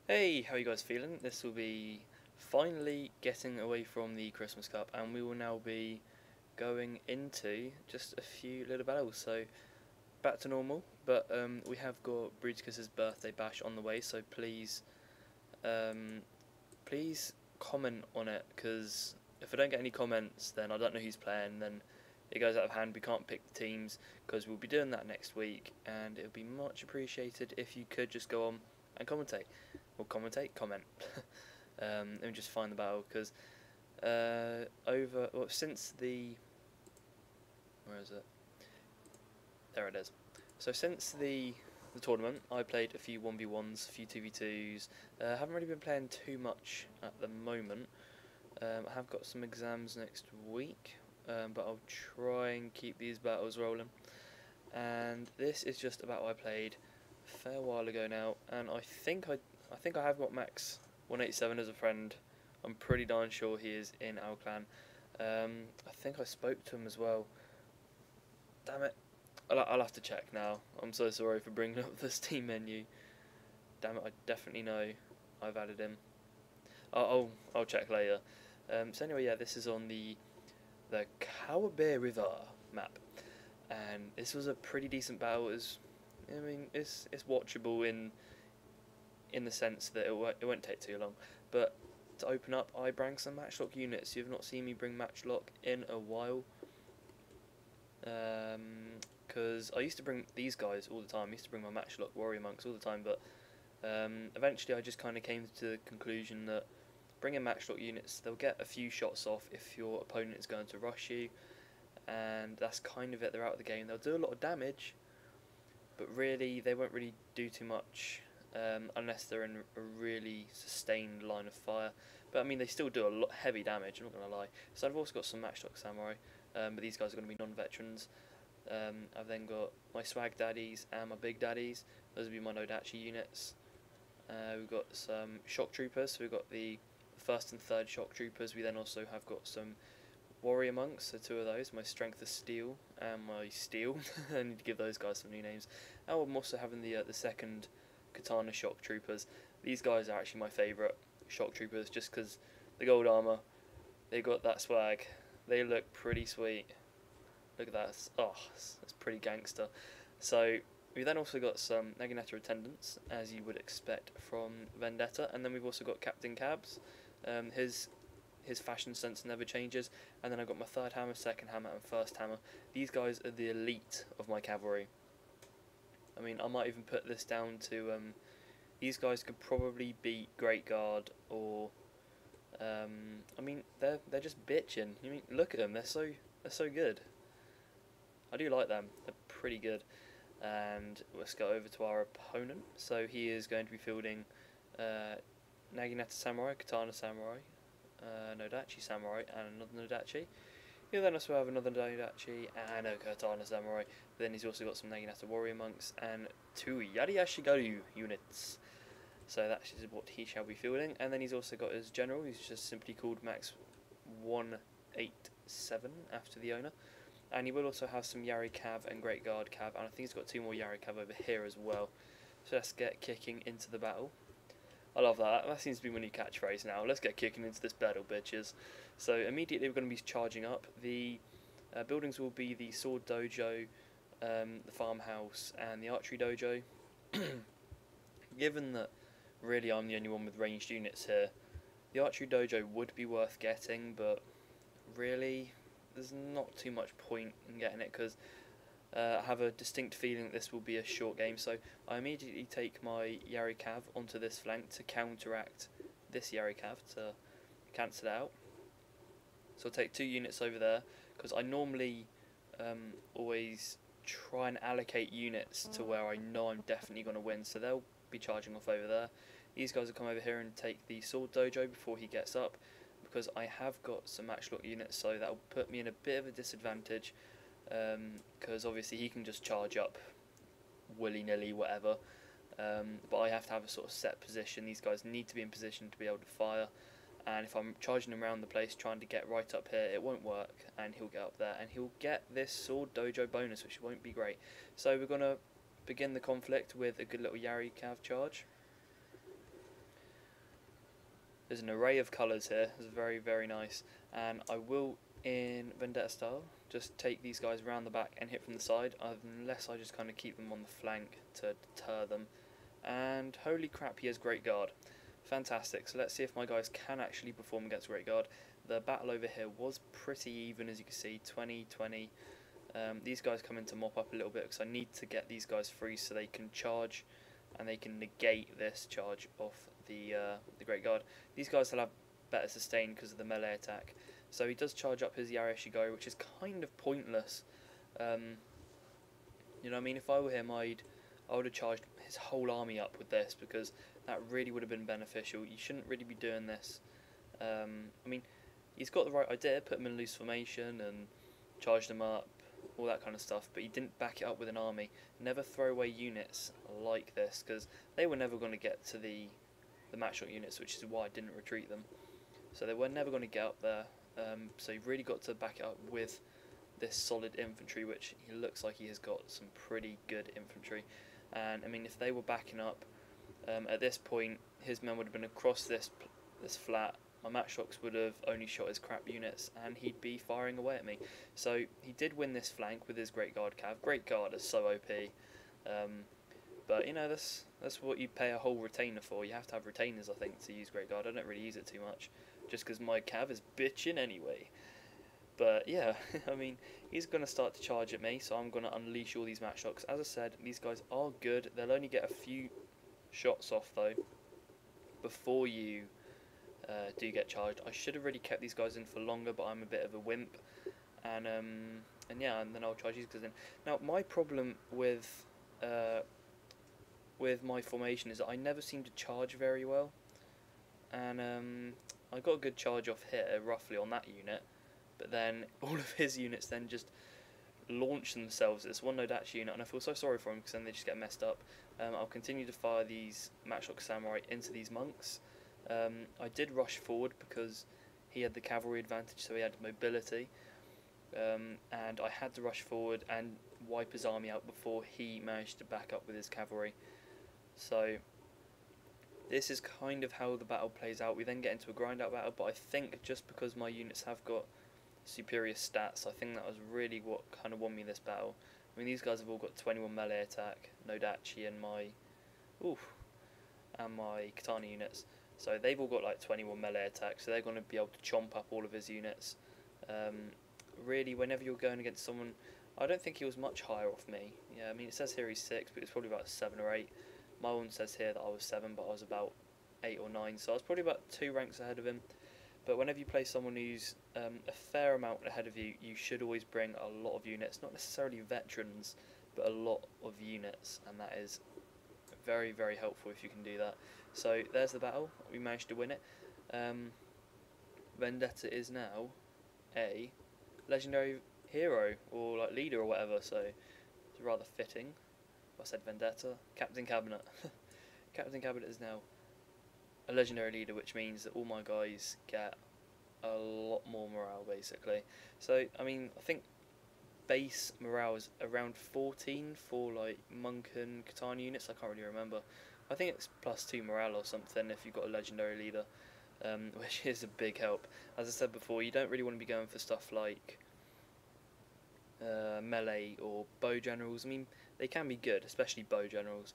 Hey, how you guys feeling? This will be finally getting away from the Christmas Cup, and we will now be going into just a few little battles. So back to normal, but we have got Brudskis's birthday bash on the way. So um, please comment on it, because if I don't get any comments, then I don't know who's playing. Then it goes out of hand. We can't pick the teams because we'll be doing that next week, and it would be much appreciated if you could just go on and commentate. Or comment. Let me just find the battle, because since the, where is it? There it is. So since the tournament, I played a few 1v1s, a few 2v2s. Haven't really been playing too much at the moment. I have got some exams next week, but I'll try and keep these battles rolling. And this is just about what I played a fair while ago now, and I think I have got Max187 as a friend. I'm pretty darn sure he is in our clan. I think I spoke to him as well. Damn it. I'll have to check now. I'm so sorry for bringing up the Steam menu. Damn it, I definitely know I've added him. I'll check later. So anyway, yeah, this is on the Kawabe River map, and this was a pretty decent battle. It's watchable in the sense that it won't take too long. But to open up, I bring some Matchlock units. You've not seen me bring Matchlock in a while. Because I used to bring these guys all the time. I used to bring my Matchlock warrior monks all the time, but eventually I just kind of came to the conclusion that bringing Matchlock units, they'll get a few shots off if your opponent is going to rush you, and that's kind of it. They're out of the game. They'll do a lot of damage, but really they won't really do too much unless they're in a really sustained line of fire. But I mean, they still do a lot heavy damage, I'm not going to lie. So I've also got some Matchlock Samurai, but these guys are going to be non-veterans. I've then got my Swag Daddies and my Big Daddies. Those will be my No-Dachi units. We've got some Shock Troopers, so we've got the first and third Shock Troopers. We then also have got some Warrior Monks, so two of those, my Strength of Steel and my Steel. I need to give those guys some new names. And I'm also having the second Katana Shock Troopers. These guys are actually my favourite Shock Troopers, just because the gold armour, they got that swag, they look pretty sweet. Look at that, oh, that's pretty gangster. So we then also got some Naginata attendants, as you would expect from Vendetta, and then we've also got Captain Cabs. His fashion sense never changes, and then I've got my third hammer, second hammer, and first hammer. These guys are the elite of my cavalry. I mean, I might even put this down to these guys could probably beat Great Guard, or I mean, they're just bitching. I mean, look at them, they're so good. I do like them. They're pretty good. And let's go over to our opponent. So he is going to be fielding Naginata Samurai, Katana Samurai, No-Dachi Samurai, and another No-Dachi. He'll then also have another No-Dachi and a Katana Samurai. Then he's also got some Naginata Warrior Monks and two Yari units. So that is what he shall be fielding. And then he's also got his general, who's just simply called Max187 after the owner. And he will also have some Yari Cav and Great Guard Cav, and I think he's got two more Yari Cav over here as well. So let's get kicking into the battle. I love that. That seems to be my new catchphrase now. Let's get kicking into this battle, bitches. So immediately we're going to be charging up. The buildings will be the Sword Dojo, the Farmhouse, and the Archery Dojo. Given that really I'm the only one with ranged units here, the Archery Dojo would be worth getting, but really there's not too much point in getting it, because I have a distinct feeling that this will be a short game. So I immediately take my Yari Cav onto this flank to counteract this Yari Cav, to cancel it out. So I'll take two units over there, because I normally always try and allocate units to where I know I'm definitely going to win, so they'll be charging off over there. These guys will come over here and take the Sword Dojo before he gets up, because I have got some Matchlock units, so that'll put me in a bit of a disadvantage, because obviously he can just charge up willy-nilly, whatever, but I have to have a sort of set position. These guys need to be in position to be able to fire, and if I'm charging him around the place trying to get right up here, it won't work, and he'll get up there, and he'll get this Sword Dojo bonus, which won't be great. So we're going to begin the conflict with a good little Yari Cav charge. There's an array of colours here. It's very, very nice. And I will, in Vendetta style, just take these guys around the back and hit from the side, unless I just kind of keep them on the flank to deter them. And holy crap, he has Great Guard. Fantastic. So let's see if my guys can actually perform against Great Guard. The battle over here was pretty even, as you can see, 20-20. These guys come in to mop up a little bit because I need to get these guys free so they can charge and they can negate this charge off the Great Guard. These guys will have better sustain because of the melee attack. So he does charge up his Yareshigari, which is kind of pointless. You know what I mean? If I were him, I would have charged his whole army up with this because that really would have been beneficial. You shouldn't really be doing this. I mean, he's got the right idea, put him in loose formation and charged him up, all that kind of stuff, but he didn't back it up with an army. Never throw away units like this because they were never going to get to the Matchlock units, which is why I didn't retreat them. So they were never going to get up there. So you've really got to back it up with this solid infantry, which he looks like he has got some pretty good infantry. And I mean, if they were backing up at this point, his men would have been across this flat. My Matchlocks would have only shot his crap units, and he'd be firing away at me. So he did win this flank with his Great Guard cav. Great Guard is so OP, but you know that's what you pay a whole retainer for. You have to have retainers, I think, to use Great Guard. I don't really use it too much, just because my cav is bitching anyway. But yeah, I mean, he's going to start to charge at me, so I'm going to unleash all these Matchlocks. As I said, these guys are good. They'll only get a few shots off, though, before you do get charged. I should have really kept these guys in for longer, but I'm a bit of a wimp. And yeah, and then I'll charge these guys in. Now, my problem with my formation is that I never seem to charge very well. And I got a good charge off here, roughly, on that unit. But then all of his units then just launch themselves. It's one No-Dachi unit, and I feel so sorry for him because then they just get messed up. I'll continue to fire these Matchlock Samurai into these monks. I did rush forward because he had the cavalry advantage, so he had mobility. And I had to rush forward and wipe his army out before he managed to back up with his cavalry. So this is kind of how the battle plays out. We then get into a grind out battle, but I think just because my units have got superior stats, I think that was really what kind of won me this battle. I mean, these guys have all got 21 melee attack, No-Dachi and my katana units, so they've all got like 21 melee attack, so they're going to be able to chomp up all of his units. Really, whenever you're going against someone, I don't think he was much higher off me. Yeah, I mean, it says here he's 6, but it's probably about 7 or 8. My one says here that I was 7, but I was about 8 or 9, so I was probably about 2 ranks ahead of him. But whenever you play someone who's a fair amount ahead of you, you should always bring a lot of units, not necessarily veterans, but a lot of units, and that is very, very helpful if you can do that. So there's the battle. We managed to win it. Vendetta is now a legendary hero, or like leader or whatever, so it's rather fitting. I said Vendetta. Captain Cabinet. Captain Cabinet is now a legendary leader, which means that all my guys get a lot more morale, basically. So, I mean, I think base morale is around 14 for like monk and katana units. I can't really remember. I think it's +2 morale or something if you've got a legendary leader, which is a big help. As I said before, you don't really want to be going for stuff like melee or bow generals. I mean, they can be good, especially bow generals,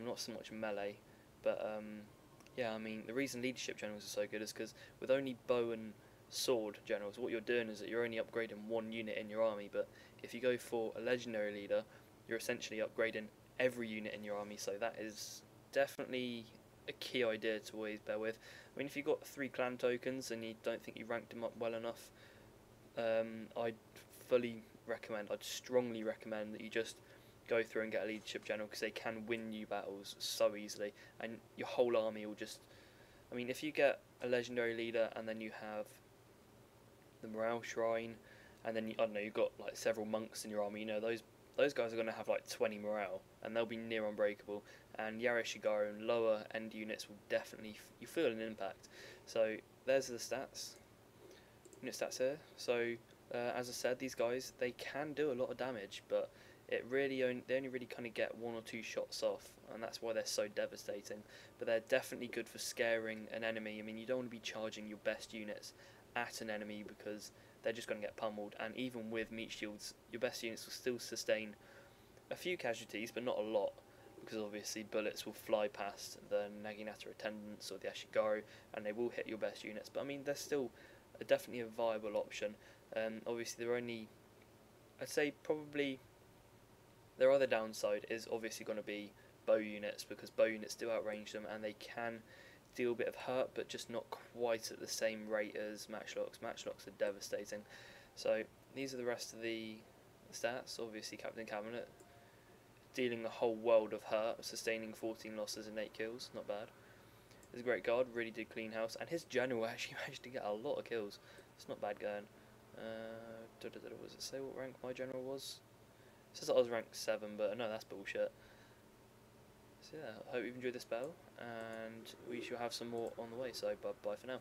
not so much melee, but yeah, I mean, the reason leadership generals are so good is because with only bow and sword generals, what you're doing is that you're only upgrading one unit in your army, but if you go for a legendary leader, you're essentially upgrading every unit in your army, so that is definitely a key idea to always bear with. I mean, if you've got 3 clan tokens and you don't think you ranked them up well enough, I'd strongly recommend that you just go through and get a leadership general, because they can win you battles so easily, and your whole army will just, I mean, if you get a legendary leader and then you have the morale shrine, and then I don't know, you've got like several monks in your army, you know, those guys are going to have like 20 morale, and they'll be near unbreakable, and Yaroshigaru and lower end units will definitely, you feel an impact. So there's the stats, unit stats here. So as I said, these guys, they can do a lot of damage, but they only really kind of get 1 or 2 shots off, and that's why they're so devastating. But they're definitely good for scaring an enemy. I mean, you don't want to be charging your best units at an enemy because they're just going to get pummeled, and even with meat shields, your best units will still sustain a few casualties, but not a lot, because obviously bullets will fly past the Naginata attendants or the Ashigaru, and they will hit your best units. But I mean, they're still definitely a viable option. Obviously, they're only, I'd say probably their other downside is obviously going to be bow units, because bow units do outrange them, and they can deal a bit of hurt, but just not quite at the same rate as Matchlocks. Matchlocks are devastating. So these are the rest of the stats. Obviously, Captain Cabinet dealing the whole world of hurt, sustaining 14 losses and 8 kills. Not bad. He's a great guard, really did clean house, and his general actually managed to get a lot of kills. It's not bad going. Was it say what rank my general was? It says I was ranked 7, but no, that's bullshit. So yeah, I hope you've enjoyed this battle, and we shall have some more on the way, so bye for now.